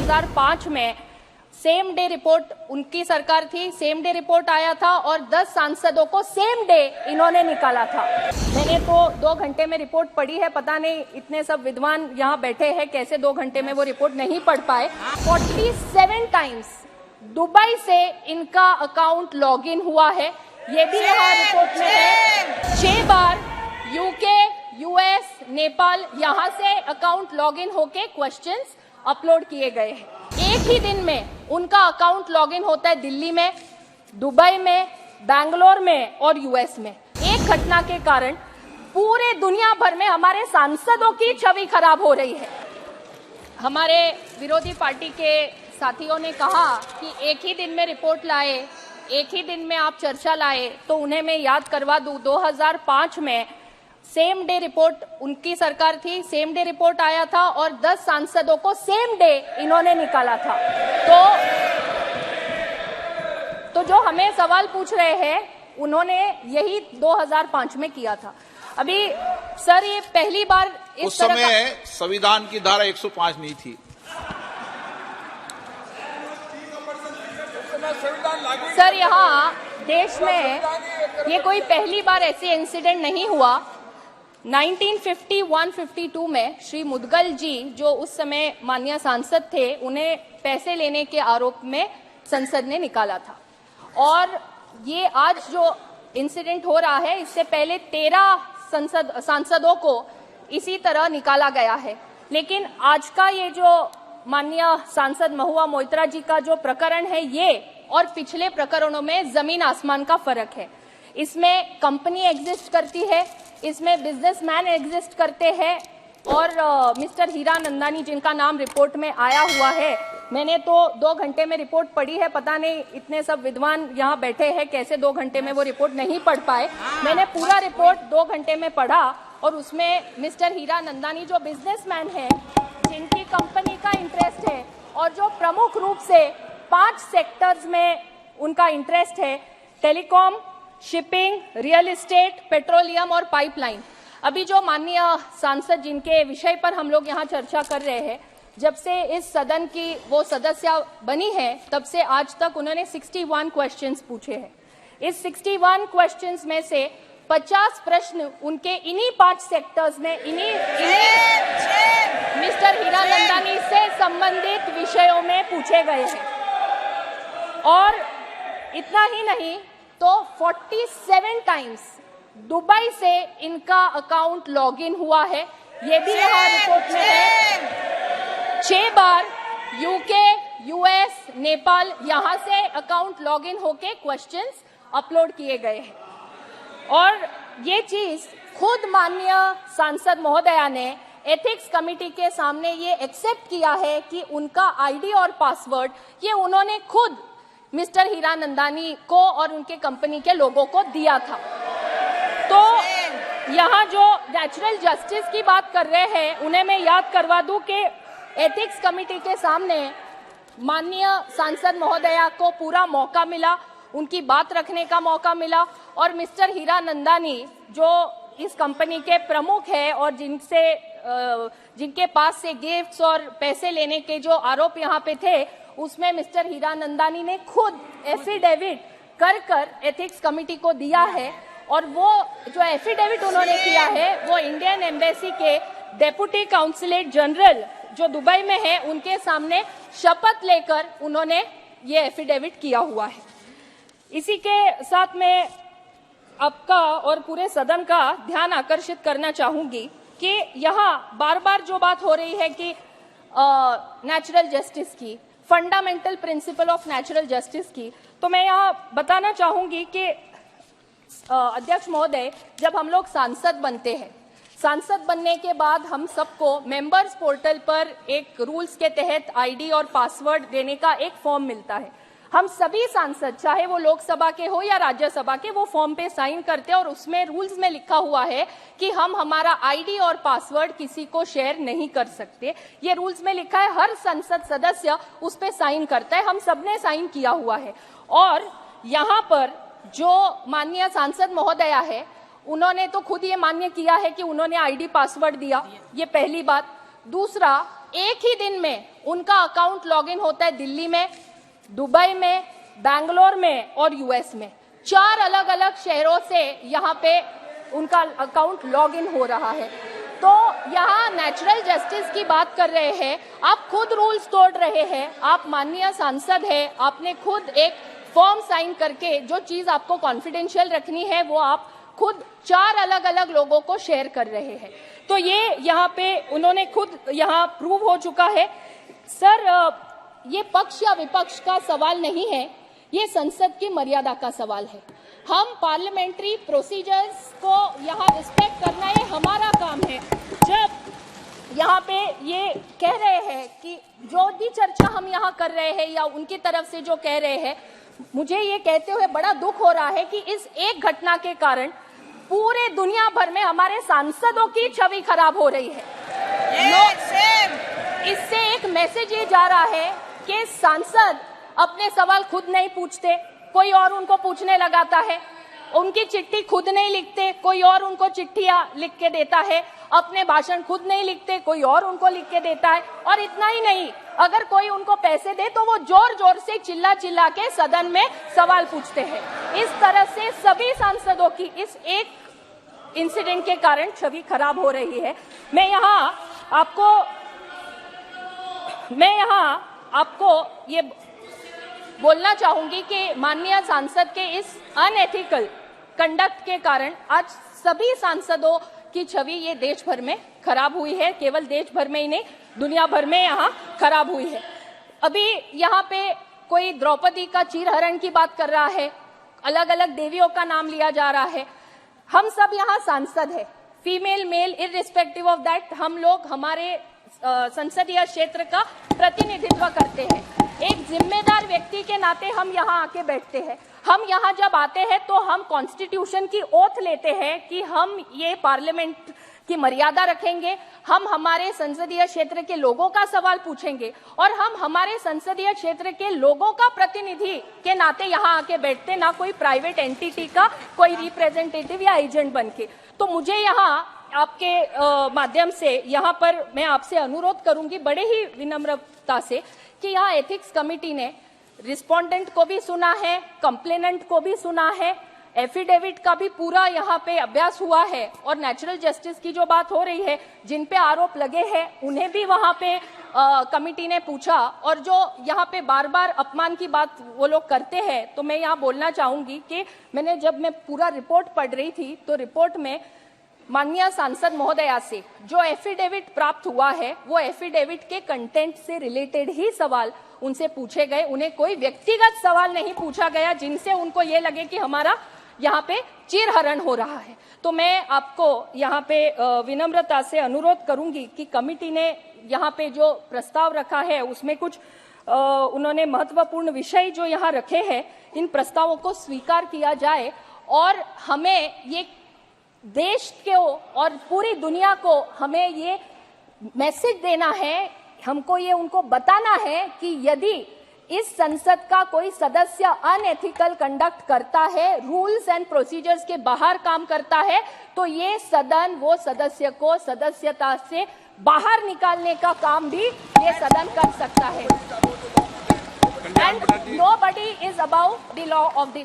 2005 में same day report, उनकी सरकार थी, सेम डे रिपोर्ट आया था और 10 सांसदों को सेम डे इन्होंने निकाला था। मैंने तो 2 घंटे में रिपोर्ट पढ़ी है, पता नहीं इतने सब विद्वान यहाँ बैठे हैं कैसे 2 घंटे में वो रिपोर्ट नहीं पढ़ पाए। 47 टाइम्स दुबई से इनका अकाउंट लॉगिन हुआ है, ये भी यहाँ रिपोर्ट में है। 6 बार यूके, यूएस, नेपाल यहाँ से अकाउंट लॉगिन होके क्वेश्चंस अपलोड किए गए हैं। एक ही दिन में उनका अकाउंट लॉगिन होता है दिल्ली में, दुबई में, बैंगलोर में और यूएस में। एक घटना के कारण पूरे दुनिया भर में हमारे सांसदों की छवि खराब हो रही है। हमारे विरोधी पार्टी के साथियों ने कहा कि एक ही दिन में रिपोर्ट लाए, एक ही दिन में आप चर्चा लाए, तो उन्हें मैं याद करवा दूं 2005 में सेम डे रिपोर्ट, उनकी सरकार थी, सेम डे रिपोर्ट आया था और 10 सांसदों को सेम डे इन्होंने निकाला था। तो जो हमें सवाल पूछ रहे हैं उन्होंने यही 2005 में किया था। अभी सर ये पहली बार उस समय संविधान की धारा 105 नहीं थी। सर यहाँ देश में ये कोई पहली बार ऐसे इंसिडेंट नहीं हुआ। 1951-52 में श्री मुदगल जी जो उस समय माननीय सांसद थे, उन्हें पैसे लेने के आरोप में संसद ने निकाला था। और ये आज जो इंसिडेंट हो रहा है, इससे पहले 13 सांसदों को इसी तरह निकाला गया है। लेकिन आज का ये जो माननीय सांसद महुआ मोइत्रा जी का जो प्रकरण है, ये और पिछले प्रकरणों में जमीन आसमान का फर्क है। इसमें कंपनी एग्जिस्ट करती है, इसमें बिजनेसमैन एग्जिस्ट करते हैं और मिस्टर हीरा नंदानी जिनका नाम रिपोर्ट में आया हुआ है, मैंने तो 2 घंटे में रिपोर्ट पढ़ी है, पता नहीं इतने सब विद्वान यहाँ बैठे हैं कैसे 2 घंटे में वो रिपोर्ट नहीं पढ़ पाए। मैंने पूरा रिपोर्ट 2 घंटे में पढ़ा और उसमें मिस्टर हीरा नंदानी जो बिजनेसमैन है, जिनकी कंपनी का इंटरेस्ट है और जो प्रमुख रूप से 5 सेक्टर्स में उनका इंटरेस्ट है, telecom, shipping, real estate, petroleum और पाइपलाइन। अभी जो माननीय सांसद जिनके विषय पर हम लोग यहाँ चर्चा कर रहे हैं, जब से इस सदन की वो सदस्य बनी है तब से आज तक उन्होंने 61 क्वेश्चंस पूछे हैं। इस 61 क्वेश्चंस में से 50 प्रश्न उनके इन्हीं 5 सेक्टर्स में इन्हीं मिस्टर हीरा नंदानी से संबंधित विषयों में पूछे गए हैं। और इतना ही नहीं तो 47 टाइम्स दुबई से इनका अकाउंट लॉगिन हुआ है, ये भी यहाँ रिपोर्ट में है। 6 बार यूके, यूएस, नेपाल यहाँ से अकाउंट लॉगिन होके क्वेश्चंस अपलोड किए गए हैं। और ये चीज खुद माननीय सांसद महोदया ने एथिक्स कमेटी के सामने ये एक्सेप्ट किया है कि उनका आईडी और पासवर्ड ये उन्होंने खुद मिस्टर हीरा नंदानी को और उनके कंपनी के लोगों को दिया था। तो यहाँ जो नेचुरल जस्टिस की बात कर रहे हैं, उन्हें मैं याद करवा दूं कि एथिक्स कमेटी के सामने माननीय सांसद महोदया को पूरा मौका मिला, उनकी बात रखने का मौका मिला और मिस्टर हीरा नंदानी जो इस कंपनी के प्रमुख है और जिनके पास से गिफ्ट्स और पैसे लेने के जो आरोप यहाँ पे थे, उसमें मिस्टर हीरा नंदानी ने खुद एफिडेविट कर एथिक्स कमेटी को दिया है। और वो जो एफिडेविट उन्होंने किया है वो इंडियन एम्बेसी के डेप्यूटी काउंसलेट जनरल जो दुबई में है, उनके सामने शपथ लेकर उन्होंने ये एफिडेविट किया हुआ है। इसी के साथ मैं आपका और पूरे सदन का ध्यान आकर्षित करना चाहूंगी कि यहाँ बार बार जो बात हो रही है कि नेचुरल जस्टिस की, fundamental principle of natural justice की, तो मैं यहाँ बताना चाहूंगी कि अध्यक्ष महोदय, जब हम लोग सांसद बनते हैं, सांसद बनने के बाद हम सबको मेंबर्स पोर्टल पर एक रूल्स के तहत आईडी और पासवर्ड देने का एक फॉर्म मिलता है। हम सभी सांसद, चाहे वो लोकसभा के हो या राज्यसभा के, वो फॉर्म पे साइन करते हैं और उसमें रूल्स में लिखा हुआ है कि हम हमारा आईडी और पासवर्ड किसी को शेयर नहीं कर सकते। ये रूल्स में लिखा है, हर संसद सदस्य उस पे साइन करता है, हम सबने साइन किया हुआ है। और यहाँ पर जो माननीय सांसद महोदया है, उन्होंने तो खुद ये मान्य किया है कि उन्होंने आईडी पासवर्ड दिया, ये पहली बात। दूसरा, एक ही दिन में उनका अकाउंट लॉगिन होता है दिल्ली में, दुबई में, बैंगलोर में और यूएस में। 4 अलग अलग शहरों से यहाँ पे उनका अकाउंट लॉगिन हो रहा है। तो यहाँ नेचुरल जस्टिस की बात कर रहे हैं, आप खुद रूल्स तोड़ रहे हैं। आप माननीय सांसद हैं, आपने खुद एक फॉर्म साइन करके जो चीज आपको कॉन्फिडेंशियल रखनी है वो आप खुद 4 अलग अलग लोगों को शेयर कर रहे हैं। तो ये यहाँ पे उन्होंने खुद यहाँ प्रूव हो चुका है। सर, ये पक्ष या विपक्ष का सवाल नहीं है, ये संसद की मर्यादा का सवाल है। हम पार्लियामेंट्री प्रोसीजर्स को यहाँ रिस्पेक्ट करना ये हमारा काम है। जब यहाँ पे ये कह रहे हैं कि जो भी चर्चा हम यहाँ कर रहे हैं या उनकी तरफ से जो कह रहे हैं, मुझे ये कहते हुए बड़ा दुख हो रहा है कि इस एक घटना के कारण पूरे दुनिया भर में हमारे सांसदों की छवि खराब हो रही है। इससे एक मैसेज ये जा रहा है कि सांसद अपने सवाल खुद नहीं पूछते, कोई और उनको पूछने लगाता है। उनकी चिट्ठी खुद नहीं लिखते, कोई और उनको चिट्ठियां लिख के देता है। अपने भाषण खुद नहीं लिखते, कोई और उनको लिख के देता है। और इतना ही नहीं, अगर कोई उनको पैसे दे तो वो जोर जोर से चिल्ला चिल्ला के सदन में सवाल पूछते हैं। इस तरह से सभी सांसदों की इस एक इंसिडेंट के कारण छवि खराब हो रही है। मैं यहाँ आपको ये बोलना चाहूंगी कि माननीय सांसद के इस अनएथिकल कंडक्ट के कारण आज सभी सांसदों की छवि ये देश भर में खराब हुई है। केवल देश भर में ही नहीं, दुनिया भर में यहाँ खराब हुई है। अभी यहाँ पे कोई द्रौपदी का चीरहरण की बात कर रहा है, अलग अलग देवियों का नाम लिया जा रहा है। हम सब यहाँ सांसद है, female male irrespective of that, हम लोग हमारे संसदीय क्षेत्र का प्रतिनिधित्व करते हैं। एक जिम्मेदार व्यक्ति के नाते हम यहाँ आके बैठते हैं। हम यहाँ जब आते हैं तो हम कॉन्स्टिट्यूशन की ओथ लेते हैं कि हम ये पार्लियामेंट की मर्यादा रखेंगे, हम हमारे संसदीय क्षेत्र के लोगों का सवाल पूछेंगे और हम हमारे संसदीय क्षेत्र के लोगों का प्रतिनिधि के नाते यहाँ आके बैठते, ना कोई प्राइवेट एंटिटी का कोई रिप्रेजेंटेटिव या एजेंट बनके। तो मुझे यहाँ आपके माध्यम से यहाँ पर मैं आपसे अनुरोध करूंगी बड़े ही विनम्रता से कि यहाँ एथिक्स कमेटी ने रिस्पोंडेंट को भी सुना है, कंप्लेनेंट को भी सुना है, एफिडेविट का भी पूरा यहाँ पे अभ्यास हुआ है और नेचुरल जस्टिस की जो बात हो रही है, जिन पे आरोप लगे हैं उन्हें भी वहाँ पे कमिटी ने पूछा। और जो यहाँ पे बार बार अपमान की बात वो लोग करते हैं, तो मैं यहाँ बोलना चाहूंगी कि जब मैं पूरा रिपोर्ट पढ़ रही थी तो रिपोर्ट में माननीय सांसद महोदया से जो एफिडेविट प्राप्त हुआ है वो एफिडेविट के कंटेंट से रिलेटेड ही सवाल उनसे पूछे गए। उन्हें कोई व्यक्तिगत सवाल नहीं पूछा गया जिनसे उनको ये लगे कि हमारा यहाँ पे चीरहरण हो रहा है। तो मैं आपको यहाँ पे विनम्रता से अनुरोध करूंगी कि कमिटी ने यहाँ पे जो प्रस्ताव रखा है उसमें कुछ उन्होंने महत्वपूर्ण विषय जो यहाँ रखे हैं, इन प्रस्तावों को स्वीकार किया जाए और हमें ये देश को और पूरी दुनिया को हमें ये मैसेज देना है, हमको ये उनको बताना है कि यदि इस संसद का कोई सदस्य अनएथिकल कंडक्ट करता है, रूल्स एंड प्रोसीजर्स के बाहर काम करता है, तो ये सदन वो सदस्य को सदस्यता से बाहर निकालने का काम भी ये सदन कर सकता है। And nobody is about the law of the